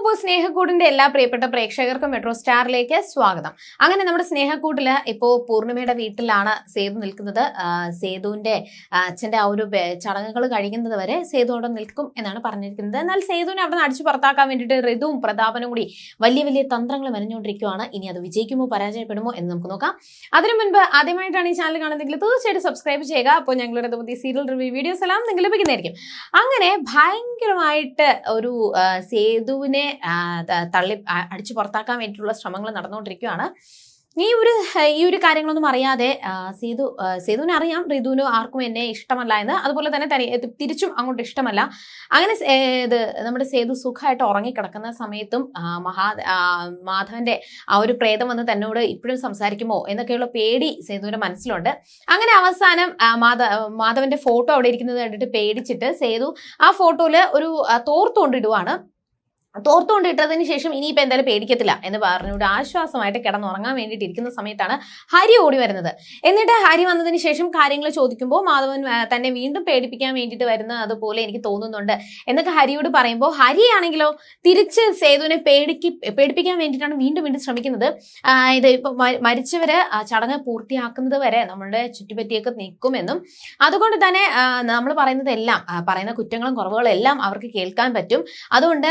അപ്പോൾ സ്നേഹക്കൂടിന്റെ എല്ലാ പ്രിയപ്പെട്ട പ്രേക്ഷകർക്കും മെട്രോ സ്റ്റാറിലേക്ക് സ്വാഗതം. അങ്ങനെ നമ്മുടെ സ്നേഹക്കൂട്ടില് ഇപ്പോ പൂർണിമയുടെ വീട്ടിലാണ് സേതു നിൽക്കുന്നത്. സേതുവിന്റെ അച്ഛന്റെ ആ ഒരു ചടങ്ങുകൾ കഴിയുന്നത് വരെ സേതു അവിടെ നിൽക്കും എന്നാണ് പറഞ്ഞിരിക്കുന്നത്. എന്നാൽ സേതുവിനെ അവിടെ നിന്ന് അടിച്ചു പുറത്താക്കാൻ വേണ്ടിയിട്ട് ഋതുവും പ്രതാപനും കൂടി വലിയ വലിയ തന്ത്രങ്ങൾ മെനഞ്ഞുകൊണ്ടിരിക്കുകയാണ്. ഇനി അത് വിജയിക്കുമോ പരാജയപ്പെടുമോ എന്ന് നമുക്ക് നോക്കാം. അതിനു മുൻപ് ആദ്യമായിട്ടാണ് ഈ ചാനൽ കാണുന്നതെങ്കിൽ തീർച്ചയായിട്ടും സബ്സ്ക്രൈബ് ചെയ്യുക. അപ്പോൾ ഞങ്ങളുടെ പുതിയ സീരിയൽ റിവ്യൂ വീഡിയോസ് എല്ലാം നിങ്ങൾ ലഭിക്കുന്നതായിരിക്കും. അങ്ങനെ ഭയങ്കരമായിട്ട് ഒരു സേതുവിനെ തള്ളി അടിച്ചു പുറത്താക്കാൻ വേണ്ടിയിട്ടുള്ള ശ്രമങ്ങൾ നടന്നുകൊണ്ടിരിക്കുകയാണ്. ഈ ഒരു കാര്യങ്ങളൊന്നും അറിയാതെ സേതുവിനെ അറിയാം ഋതുവിന് ആർക്കും എന്നെ ഇഷ്ടമല്ല എന്ന്, അതുപോലെ തന്നെ തിരിച്ചും അങ്ങോട്ട് ഇഷ്ടമല്ല. അങ്ങനെ നമ്മുടെ സേതു സുഖമായിട്ട് ഉറങ്ങിക്കിടക്കുന്ന സമയത്തും മാധവന്റെ ആ ഒരു പ്രേതം വന്ന് തന്നോട് ഇപ്പോഴും സംസാരിക്കുമോ എന്നൊക്കെയുള്ള പേടി സേതുവിന്റെ മനസ്സിലുണ്ട്. അങ്ങനെ അവസാനം മാധവന്റെ ഫോട്ടോ അവിടെ ഇരിക്കുന്നത് കണ്ടിട്ട് പേടിച്ചിട്ട് സേതു ആ ഫോട്ടോയില് ഒരു തോർത്തുകൊണ്ടിടുവാണ്. തോർത്തുകൊണ്ടിട്ടതിന് ശേഷം ഇനിയിപ്പോൾ എന്തായാലും പേടിക്കത്തില്ല എന്ന് പറഞ്ഞുകൊണ്ട് ആശ്വാസമായിട്ട് കിടന്നുറങ്ങാൻ വേണ്ടിയിട്ട് ഇരിക്കുന്ന സമയത്താണ് ഹരി ഓടി വരുന്നത്. എന്നിട്ട് ഹരി വന്നതിന് ശേഷം കാര്യങ്ങൾ ചോദിക്കുമ്പോൾ മാധവൻ തന്നെ വീണ്ടും പേടിപ്പിക്കാൻ വേണ്ടിയിട്ട് വരുന്ന അതുപോലെ എനിക്ക് തോന്നുന്നുണ്ട് എന്നൊക്കെ ഹരിയോട് പറയുമ്പോൾ ഹരിയാണെങ്കിലോ തിരിച്ച് സേതുവിനെ പേടിപ്പിക്കാൻ വേണ്ടിയിട്ടാണ് വീണ്ടും വീണ്ടും ശ്രമിക്കുന്നത്. ഇത് ഇപ്പൊ മരിച്ചവര് ചടങ്ങ് പൂർത്തിയാക്കുന്നത് വരെ നമ്മളുടെ ചുറ്റുപറ്റിയൊക്കെ നിൽക്കുമെന്നും അതുകൊണ്ട് തന്നെ നമ്മൾ പറയുന്നതെല്ലാം പറയുന്ന കുറ്റങ്ങളും കുറവുകളും എല്ലാം അവർക്ക് കേൾക്കാൻ പറ്റും. അതുകൊണ്ട്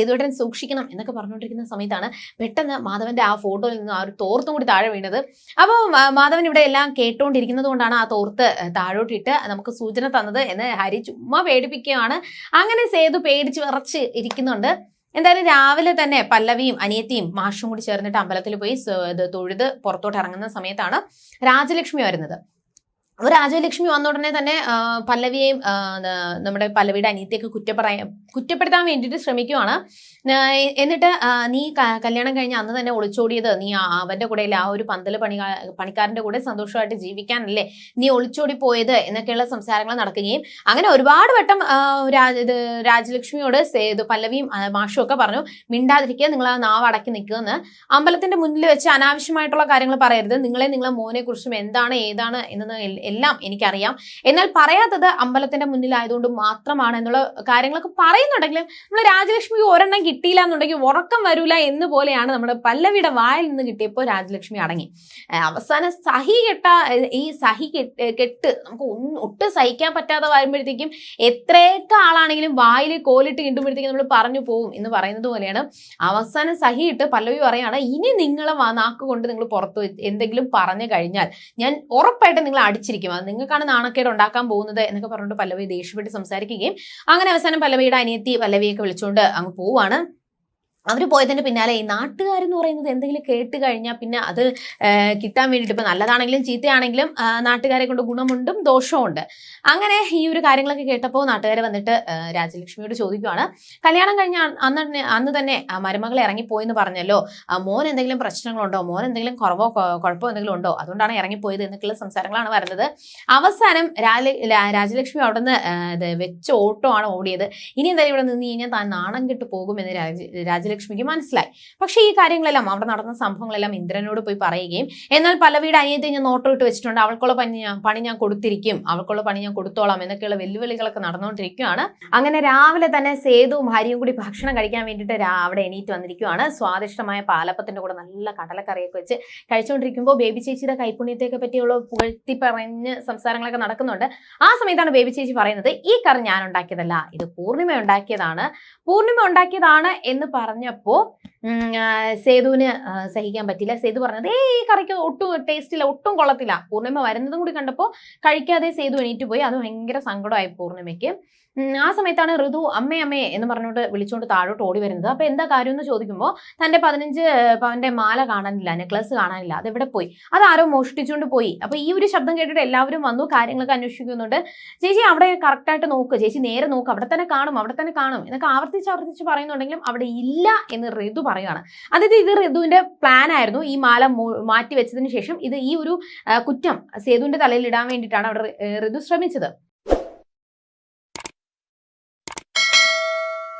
സേതുവേട്ടൻ സൂക്ഷിക്കണം എന്നൊക്കെ പറഞ്ഞുകൊണ്ടിരിക്കുന്ന സമയത്താണ് പെട്ടെന്ന് മാധവന്റെ ആ ഫോട്ടോയിൽ നിന്ന് ആ ഒരു തോർത്തും കൂടി താഴെ വീണത്. അപ്പോൾ മാധവൻ ഇവിടെ എല്ലാം കേട്ടുകൊണ്ടിരിക്കുന്നത് കൊണ്ടാണ് ആ തോർത്ത് താഴോട്ടിട്ട് നമുക്ക് സൂചന തന്നത് എന്ന് ഹരി ചുമ്മാ പേടിപ്പിക്കുകയാണ്. അങ്ങനെ സേതു പേടിച്ച് വിറച്ച് ഇരിക്കുന്നുണ്ട്. എന്തായാലും രാവിലെ തന്നെ പല്ലവിയും അനിയത്തിയും മാഷും കൂടി ചേർന്നിട്ട് അമ്പലത്തിൽ പോയി തൊഴുത് പുറത്തോട്ട് ഇറങ്ങുന്ന സമയത്താണ് രാജലക്ഷ്മി വരുന്നത്. അപ്പോൾ രാജലക്ഷ്മി വന്ന ഉടനെ തന്നെ പല്ലവിയെയും നമ്മുടെ പല്ലവിയുടെ അനിയത്തിയൊക്കെ കുറ്റപ്പെടുത്താൻ വേണ്ടിയിട്ട് ശ്രമിക്കുവാണ്. എന്നിട്ട് നീ കല്യാണം കഴിഞ്ഞ് അന്ന് തന്നെ ഒളിച്ചോടിയത്, നീ അവന്റെ കൂടെ ആ ഒരു പന്തല് പണിക്കാരന്റെ കൂടെ സന്തോഷമായിട്ട് ജീവിക്കാനല്ലേ നീ ഒളിച്ചോടി പോയത് എന്നൊക്കെയുള്ള സംസാരങ്ങൾ നടക്കുകയും അങ്ങനെ ഒരുപാട് വട്ടം രാജലക്ഷ്മിയോട് പല്ലവിയും മാഷും ഒക്കെ പറഞ്ഞു മിണ്ടാതിരിക്കുക, നിങ്ങൾ ആ നാവ് അടക്കി നിൽക്കുമെന്ന്. അമ്പലത്തിന്റെ മുന്നിൽ വെച്ച് അനാവശ്യമായിട്ടുള്ള കാര്യങ്ങൾ പറയരുത്, നിങ്ങളെ മോനെ കുറിച്ചും എന്താണ് ഏതാണ് എന്നത് എല്ലാം എനിക്കറിയാം, എന്നാൽ പറയാത്തത് അമ്പലത്തിന്റെ മുന്നിലായതുകൊണ്ട് മാത്രമാണ് എന്നുള്ള കാര്യങ്ങളൊക്കെ പറയുന്നുണ്ടെങ്കിലും നമ്മൾ രാജലക്ഷ്മിക്ക് ഒരെണ്ണം കിട്ടിയില്ല എന്നുണ്ടെങ്കിൽ ഉറക്കം വരൂല എന്ന് പോലെയാണ് നമ്മുടെ പല്ലവിയുടെ വായിൽ നിന്ന് കിട്ടിയപ്പോൾ രാജലക്ഷ്മി അടങ്ങി. അവസാനം സഹി കെട്ട് നമുക്ക് ഒട്ടും സഹിക്കാൻ പറ്റാതെ വരുമ്പോഴത്തേക്കും എത്രയൊക്കെ ആളാണെങ്കിലും വായിൽ കോലിട്ട് കിട്ടുമ്പോഴത്തേക്കും നമ്മൾ പറഞ്ഞു പോവും എന്ന് പറയുന്നത് പോലെയാണ്. അവസാനം സഹിയിട്ട് പല്ലവി പറയാണ്, ഇനി നിങ്ങളെ നാക്ക് കൊണ്ട് നിങ്ങൾ പുറത്ത് എന്തെങ്കിലും പറഞ്ഞു കഴിഞ്ഞാൽ ഞാൻ ഉറപ്പായിട്ട് നിങ്ങൾ അടിച്ചിരിക്കും, അത് നിങ്ങൾക്കാണ് നാണക്കേട് ഉണ്ടാക്കാൻ പോകുന്നത് എന്നൊക്കെ പറഞ്ഞിട്ട് പല്ലവി ദേഷ്യപ്പെട്ട് സംസാരിക്കുകയും അങ്ങനെ അവസാനം പല്ലവിയുടെ അനിയത്തി പല്ലവിയൊക്കെ വിളിച്ചുകൊണ്ട് അങ്ങ് പോവാണ്. അവർ പോയതിന്റെ പിന്നാലെ ഈ നാട്ടുകാരെന്ന് പറയുന്നത് എന്തെങ്കിലും കേട്ട് കഴിഞ്ഞാൽ പിന്നെ അത് കിട്ടാൻ വേണ്ടിയിട്ട് ഇപ്പം നല്ലതാണെങ്കിലും ചീത്തയാണെങ്കിലും നാട്ടുകാരെ കൊണ്ട് ഗുണമുണ്ടും ദോഷവും ഉണ്ട്. അങ്ങനെ ഈ ഒരു കാര്യങ്ങളൊക്കെ കേട്ടപ്പോൾ നാട്ടുകാരെ വന്നിട്ട് രാജലക്ഷ്മിയോട് ചോദിക്കുവാണ്, കല്യാണം കഴിഞ്ഞ അന്ന് തന്നെ മരുമകൾ ഇറങ്ങിപ്പോയെന്ന് പറഞ്ഞല്ലോ, മോൻ എന്തെങ്കിലും പ്രശ്നങ്ങളുണ്ടോ, മോൻ എന്തെങ്കിലും കുഴപ്പമോ എന്തെങ്കിലും ഉണ്ടോ, അതുകൊണ്ടാണ് ഇറങ്ങിപ്പോയത് എന്നൊക്കെയുള്ള സംസാരങ്ങളാണ് വരുന്നത്. അവസാനം രാജലക്ഷ്മി അവിടെ നിന്ന് വെച്ച ഓട്ടോ ആണ് ഓടിയത്. ഇനി എന്തായാലും ഇവിടെ നിന്ന് കഴിഞ്ഞാൽ താൻ നാണം കെട്ട് പോകുമെന്ന് രാജലക്ഷ്മിക്ക് മനസ്സിലായി. പക്ഷേ ഈ കാര്യങ്ങളെല്ലാം അവിടെ നടന്ന സംഭവങ്ങളെല്ലാം ഇന്ദ്രനോട് പോയി പറയുകയും എന്നാൽ പല്ലവിയുടെ അനിയത്തെ ഞാൻ നോട്ടോ ഇട്ട് വെച്ചിട്ടുണ്ട്, അവൾക്കുള്ള പണി ഞാൻ കൊടുത്തിരിക്കും, അവൾക്കുള്ള പണി ഞാൻ കൊടുത്തോളാം എന്നൊക്കെയുള്ള വെല്ലുവിളികളൊക്കെ നടന്നുകൊണ്ടിരിക്കുകയാണ്. അങ്ങനെ രാവിലെ തന്നെ സേതുവും ഹരിയും കൂടി ഭക്ഷണം കഴിക്കാൻ വേണ്ടിയിട്ട് അവിടെ എണീറ്റ് വന്നിരിക്കുകയാണ്. സ്വാദിഷ്ടമായ പാലപ്പത്തിന്റെ കൂടെ നല്ല കടലക്കറിയൊക്കെ വെച്ച് കഴിച്ചുകൊണ്ടിരിക്കുമ്പോൾ ബേബി ചേച്ചിയുടെ കൈപ്പുണ്യത്തെയൊക്കെ പറ്റിയുള്ള പുകഴ്ത്തി പറഞ്ഞ് സംസാരങ്ങളൊക്കെ നടക്കുന്നുണ്ട്. ആ സമയത്താണ് ബേബി ചേച്ചി പറയുന്നത്, ഈ കറി ഞാൻ ഉണ്ടാക്കിയതല്ല, ഇത് പൂർണിമ ഉണ്ടാക്കിയതാണ് എന്ന് പറഞ്ഞപ്പോ സേതുവിന് സഹിക്കാൻ പറ്റില്ല. സേതു പറഞ്ഞത് ഈ കറിക്ക് ഒട്ടും ടേസ്റ്റില്ല, ഒട്ടും കൊള്ളത്തില്ല. പൂർണിമ വരുന്നതും കൂടി കണ്ടപ്പോൾ കഴിക്കാതെ സേതു എണീറ്റ് പോയി. അത് ഭയങ്കര സങ്കടമായി പൂർണിമയ്ക്ക്. ആ സമയത്താണ് ഋതു അമ്മേ എന്ന് പറഞ്ഞുകൊണ്ട് വിളിച്ചുകൊണ്ട് താഴോട്ട് ഓടി വരുന്നത്. അപ്പൊ എന്താ കാര്യം എന്ന് ചോദിക്കുമ്പോൾ തന്റെ 15 പവന്റെ മാല കാണാനില്ല, നെക്ലസ് കാണാനില്ല, അതെവിടെ പോയി, അതാരോ മോഷ്ടിച്ചുകൊണ്ട് പോയി. അപ്പൊ ഈ ഒരു ശബ്ദം കേട്ടിട്ട് എല്ലാവരും വന്നു, കാര്യങ്ങളൊക്കെ അന്വേഷിക്കുന്നുണ്ട്. ചേച്ചി അവിടെ കറക്റ്റായിട്ട് നോക്ക്, ചേച്ചി നേരെ നോക്ക്, അവിടെ തന്നെ കാണും എന്നൊക്കെ ആവർത്തിച്ച് പറയുന്നുണ്ടെങ്കിലും അവിടെ ഇല്ല എന്ന് ഋതു പറയുകയാണ്. അതായത് ഇത് ഋതുവിന്റെ പ്ലാൻ ആയിരുന്നു. ഈ മാല മാറ്റി വെച്ചതിന് ശേഷം ഈ ഒരു കുറ്റം സേതുവിന്റെ തലയിൽ ഇടാൻ വേണ്ടിയിട്ടാണ് അവിടെ ഋതു ശ്രമിച്ചത്.